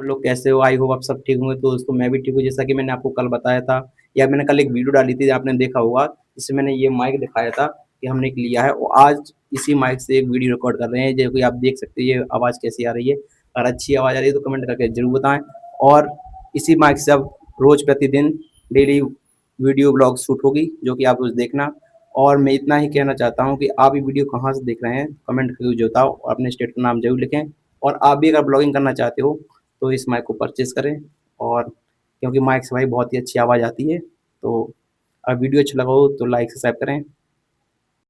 आप लोग कैसे हो? आई होप आप सब ठीक होंगे। तो दोस्तों मैं भी ठीक हूँ। जैसा कि मैंने आपको कल बताया था या मैंने कल एक वीडियो डाली थी, आपने देखा होगा। जिसमें मैंने ये माइक दिखाया था कि हमने एक लिया है और आज इसी माइक से एक वीडियो रिकॉर्ड कर रहे हैं। जो कि आप देख सकते हैं ये आवाज़ कैसी आ रही है। अगर अच्छी आवाज़ आ रही है तो कमेंट करके ज़रूर बताएँ। और इसी माइक से अब रोज़ प्रतिदिन डेली वीडियो ब्लॉग शूट होगी, जो कि आप रोज़ देखना। और मैं इतना ही कहना चाहता हूँ कि आप ये वीडियो कहाँ से देख रहे हैं, कमेंट करके बताओ और अपने स्टेट का नाम ज़रूर लिखें। और आप भी अगर ब्लॉगिंग करना चाहते हो तो इस माइक को परचेज़ करें। और क्योंकि माइक से भाई बहुत ही अच्छी आवाज़ आती है। तो अगर वीडियो अच्छा लगा हो तो लाइक सब्सक्राइब करें।